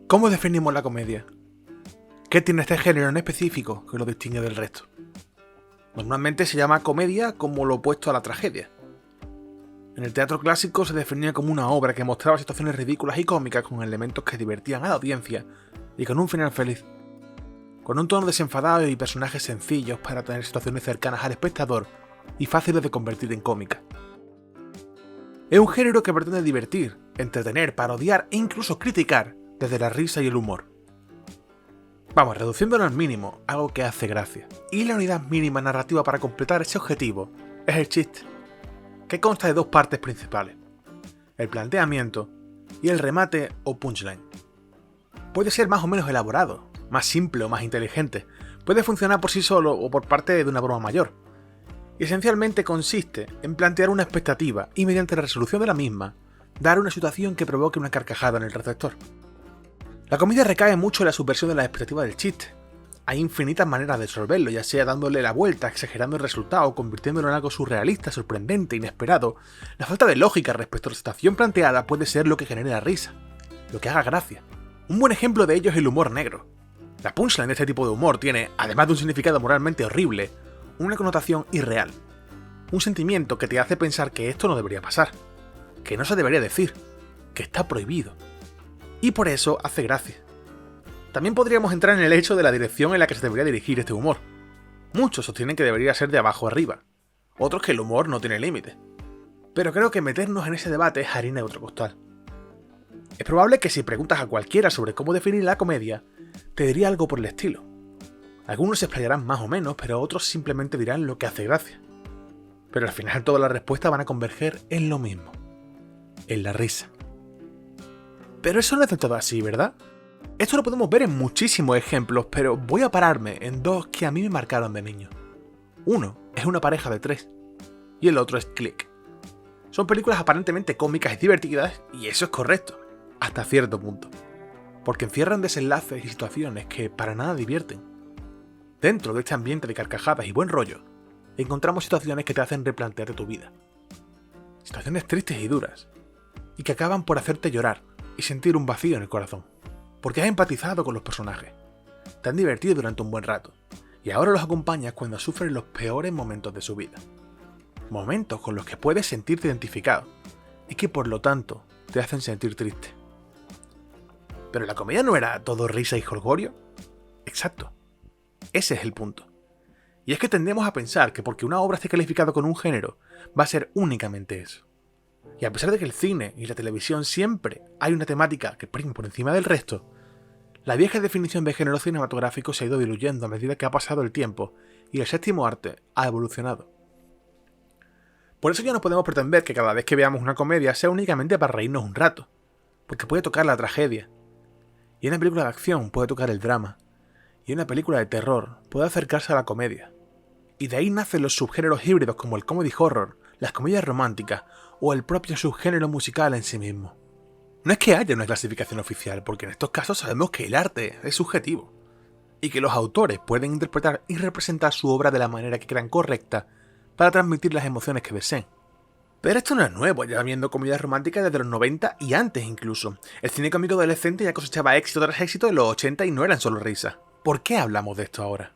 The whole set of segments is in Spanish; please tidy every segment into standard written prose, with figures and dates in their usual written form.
¿Cómo definimos la comedia? ¿Qué tiene este género en específico que lo distingue del resto? Normalmente se llama comedia como lo opuesto a la tragedia. En el teatro clásico se definía como una obra que mostraba situaciones ridículas y cómicas con elementos que divertían a la audiencia y con un final feliz. Con un tono desenfadado y personajes sencillos para tener situaciones cercanas al espectador y fáciles de convertir en cómicas. Es un género que pretende divertir, entretener, parodiar e incluso criticar desde la risa y el humor. Vamos, reduciéndolo al mínimo, algo que hace gracia. Y la unidad mínima narrativa para completar ese objetivo es el chiste, que consta de dos partes principales: el planteamiento y el remate o punchline. Puede ser más o menos elaborado, más simple o más inteligente, puede funcionar por sí solo o por parte de una broma mayor. Y esencialmente consiste en plantear una expectativa y mediante la resolución de la misma, dar una situación que provoque una carcajada en el receptor. La comedia recae mucho en la subversión de la expectativa del chiste. Hay infinitas maneras de resolverlo, ya sea dándole la vuelta, exagerando el resultado, convirtiéndolo en algo surrealista, sorprendente, inesperado. La falta de lógica respecto a la situación planteada puede ser lo que genere la risa, lo que haga gracia. Un buen ejemplo de ello es el humor negro. La punchline de este tipo de humor tiene, además de un significado moralmente horrible, una connotación irreal. Un sentimiento que te hace pensar que esto no debería pasar, que no se debería decir, que está prohibido. Y por eso hace gracia. También podríamos entrar en el hecho de la dirección en la que se debería dirigir este humor. Muchos sostienen que debería ser de abajo arriba, otros que el humor no tiene límite. Pero creo que meternos en ese debate es harina de otro costal. Es probable que si preguntas a cualquiera sobre cómo definir la comedia, te diría algo por el estilo. Algunos se explayarán más o menos, pero otros simplemente dirán lo que hace gracia. Pero al final todas las respuestas van a converger en lo mismo, en la risa. Pero eso no es del todo así, ¿verdad? Esto lo podemos ver en muchísimos ejemplos, pero voy a pararme en dos que a mí me marcaron de niño. Uno es Una pareja de tres, y el otro es Click. Son películas aparentemente cómicas y divertidas, y eso es correcto, hasta cierto punto, porque encierran desenlaces y situaciones que para nada divierten. Dentro de este ambiente de carcajadas y buen rollo, encontramos situaciones que te hacen replantearte tu vida. Situaciones tristes y duras, y que acaban por hacerte llorar y sentir un vacío en el corazón, porque has empatizado con los personajes, te han divertido durante un buen rato, y ahora los acompañas cuando sufren los peores momentos de su vida. Momentos con los que puedes sentirte identificado, y que por lo tanto te hacen sentir triste. ¿Pero la comedia no era todo risa y jolgorio? Exacto. Ese es el punto. Y es que tendemos a pensar que porque una obra esté calificada con un género, va a ser únicamente eso. Y a pesar de que el cine y la televisión siempre hay una temática que prima por encima del resto, la vieja definición de género cinematográfico se ha ido diluyendo a medida que ha pasado el tiempo y el séptimo arte ha evolucionado. Por eso ya no podemos pretender que cada vez que veamos una comedia sea únicamente para reírnos un rato, porque puede tocar la tragedia, y una película de acción puede tocar el drama, y una película de terror puede acercarse a la comedia. Y de ahí nacen los subgéneros híbridos como el comedy horror, las comedias románticas o el propio subgénero musical en sí mismo. No es que haya una clasificación oficial, porque en estos casos sabemos que el arte es subjetivo, y que los autores pueden interpretar y representar su obra de la manera que crean correcta para transmitir las emociones que deseen. Pero esto no es nuevo, ya viendo comedias románticas desde los 90 y antes incluso. El cine cómico adolescente ya cosechaba éxito tras éxito en los 80 y no eran solo risas. ¿Por qué hablamos de esto ahora?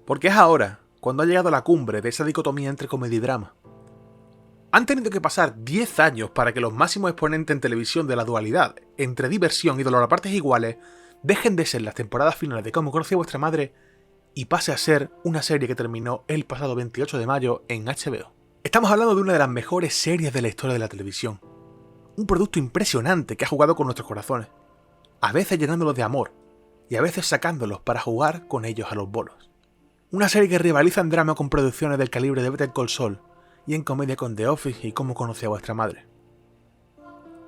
Porque es ahora, cuando ha llegado a la cumbre de esa dicotomía entre comedia y drama. Han tenido que pasar 10 años para que los máximos exponentes en televisión de la dualidad entre diversión y dolor a partes iguales dejen de ser las temporadas finales de Cómo conocí a vuestra madre y pase a ser una serie que terminó el pasado 28 de mayo en HBO. Estamos hablando de una de las mejores series de la historia de la televisión. Un producto impresionante que ha jugado con nuestros corazones, a veces llenándolos de amor y a veces sacándolos para jugar con ellos a los bolos. Una serie que rivaliza en drama con producciones del calibre de Better Call Saul y en comedia con The Office y Cómo conocí a vuestra madre.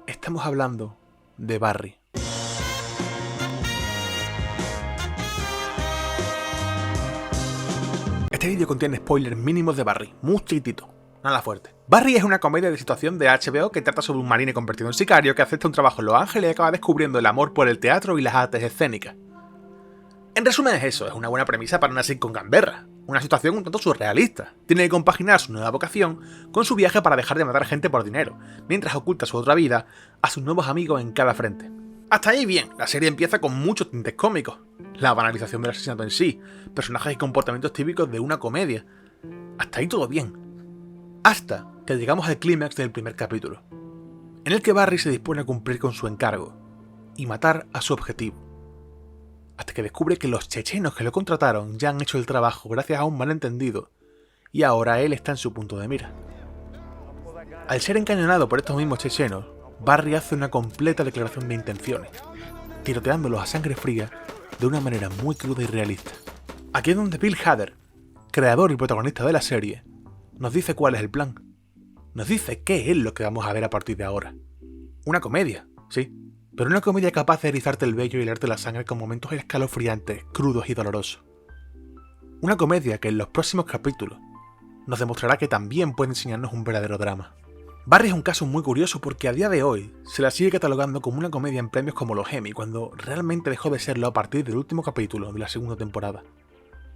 Estamos hablando de Barry. Este vídeo contiene spoilers mínimos de Barry, muy chiquitito, nada fuerte. Barry es una comedia de situación de HBO que trata sobre un marine convertido en sicario que acepta un trabajo en Los Ángeles y acaba descubriendo el amor por el teatro y las artes escénicas. En resumen es eso, es una buena premisa para una sitcom gamberra, una situación un tanto surrealista. Tiene que compaginar su nueva vocación con su viaje para dejar de matar gente por dinero, mientras oculta su otra vida a sus nuevos amigos en cada frente. Hasta ahí bien, la serie empieza con muchos tintes cómicos. La banalización del asesinato en sí, personajes y comportamientos típicos de una comedia. Hasta ahí todo bien. Hasta que llegamos al clímax del primer capítulo, en el que Barry se dispone a cumplir con su encargo y matar a su objetivo. Hasta que descubre que los chechenos que lo contrataron ya han hecho el trabajo gracias a un malentendido, y ahora él está en su punto de mira. Al ser encañonado por estos mismos chechenos, Barry hace una completa declaración de intenciones, tiroteándolos a sangre fría de una manera muy cruda y realista. Aquí es donde Bill Hader, creador y protagonista de la serie, nos dice cuál es el plan. Nos dice qué es lo que vamos a ver a partir de ahora. Una comedia, sí, pero una comedia capaz de erizarte el vello y helarte la sangre con momentos escalofriantes, crudos y dolorosos. Una comedia que en los próximos capítulos nos demostrará que también puede enseñarnos un verdadero drama. Barry es un caso muy curioso porque a día de hoy se la sigue catalogando como una comedia en premios como los Emmy, cuando realmente dejó de serlo a partir del último capítulo de la segunda temporada,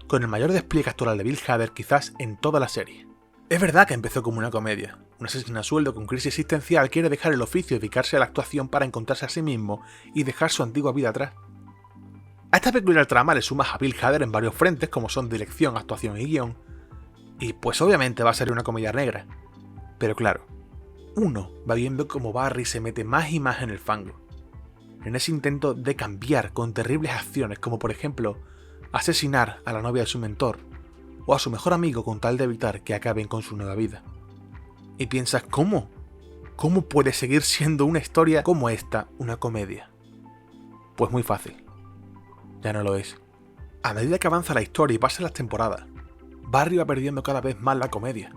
con el mayor despliegue actoral de Bill Hader quizás en toda la serie. Es verdad que empezó como una comedia. Un asesino a sueldo con crisis existencial quiere dejar el oficio y dedicarse a la actuación para encontrarse a sí mismo y dejar su antigua vida atrás. A esta peculiar trama le sumas a Bill Hader en varios frentes como son dirección, actuación y guión, y pues obviamente va a ser una comedia negra. Pero claro, uno va viendo cómo Barry se mete más y más en el fango, en ese intento de cambiar con terribles acciones como por ejemplo asesinar a la novia de su mentor o a su mejor amigo con tal de evitar que acaben con su nueva vida. Y piensas, ¿cómo? ¿Cómo puede seguir siendo una historia como esta una comedia? Pues muy fácil. Ya no lo es. A medida que avanza la historia y pasan las temporadas, Barry va perdiendo cada vez más la comedia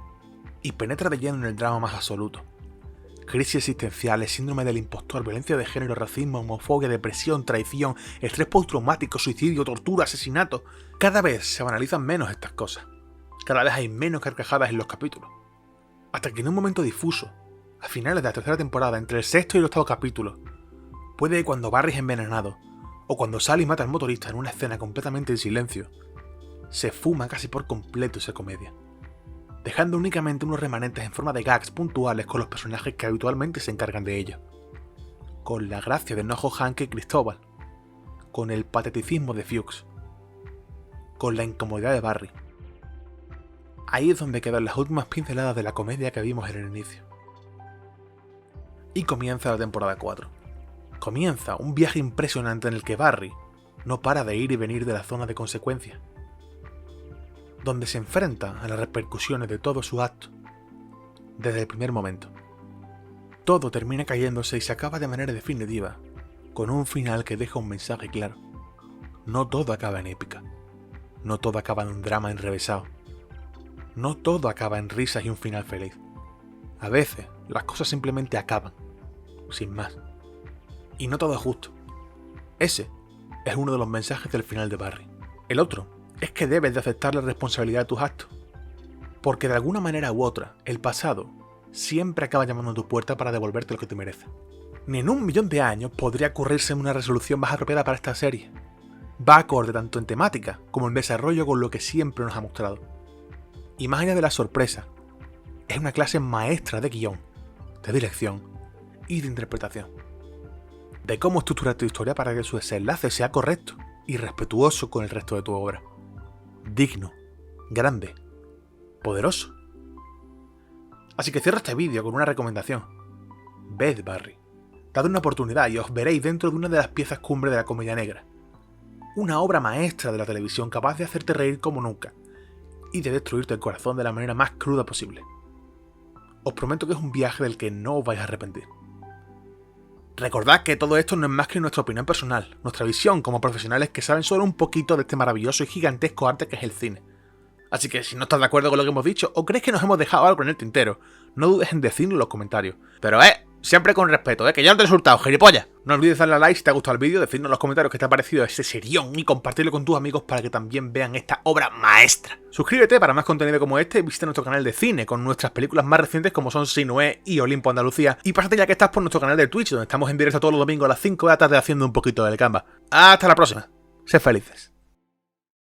y penetra de lleno en el drama más absoluto. Crisis existenciales, síndrome del impostor, violencia de género, racismo, homofobia, depresión, traición, estrés postraumático, suicidio, tortura, asesinato. Cada vez se banalizan menos estas cosas. Cada vez hay menos carcajadas en los capítulos. Hasta que en un momento difuso, a finales de la tercera temporada, entre el sexto y el octavo capítulo, puede que cuando Barry es envenenado, o cuando Sally mata al motorista en una escena completamente en silencio, se fuma casi por completo esa comedia, dejando únicamente unos remanentes en forma de gags puntuales con los personajes que habitualmente se encargan de ello. Con la gracia de Noho Hank y Cristóbal, con el pateticismo de Fuchs, con la incomodidad de Barry. Ahí es donde quedan las últimas pinceladas de la comedia que vimos en el inicio. Y comienza la temporada 4. Comienza un viaje impresionante en el que Barry no para de ir y venir de la zona de consecuencias, donde se enfrenta a las repercusiones de todos sus actos, desde el primer momento. Todo termina cayéndose y se acaba de manera definitiva, con un final que deja un mensaje claro. No todo acaba en épica, no todo acaba en un drama enrevesado, no todo acaba en risas y un final feliz. A veces las cosas simplemente acaban, sin más. Y no todo es justo. Ese es uno de los mensajes del final de Barry. El otro es que debes de aceptar la responsabilidad de tus actos, porque de alguna manera u otra, el pasado siempre acaba llamando a tu puerta para devolverte lo que te merece. Ni en 1.000.000 de años podría ocurrirse una resolución más apropiada para esta serie. Va acorde tanto en temática como en desarrollo con lo que siempre nos ha mostrado. Y más allá de la sorpresa, es una clase maestra de guión, de dirección y de interpretación. De cómo estructurar tu historia para que su desenlace sea correcto y respetuoso con el resto de tu obra. Digno, grande, poderoso. Así que cierro este vídeo con una recomendación. Ved Barry, dad una oportunidad y os veréis dentro de una de las piezas cumbre de la comedia negra. Una obra maestra de la televisión capaz de hacerte reír como nunca y de destruirte el corazón de la manera más cruda posible. Os prometo que es un viaje del que no os vais a arrepentir. Recordad que todo esto no es más que nuestra opinión personal, nuestra visión como profesionales que saben solo un poquito de este maravilloso y gigantesco arte que es el cine. Así que si no estás de acuerdo con lo que hemos dicho o crees que nos hemos dejado algo en el tintero, no dudes en decirlo en los comentarios. Pero siempre con respeto, que ya no te he insultado, gilipollas. No olvides darle a like si te ha gustado el vídeo, decirnos en los comentarios qué te ha parecido ese serión y compartirlo con tus amigos para que también vean esta obra maestra. Suscríbete para más contenido como este y visita nuestro canal de cine con nuestras películas más recientes como son Sinué y Olimpo Andalucía. Y pásate ya que estás por nuestro canal de Twitch donde estamos en directo todos los domingos a las 5 de la tarde haciendo un poquito del Canva. Hasta la próxima. Sed felices.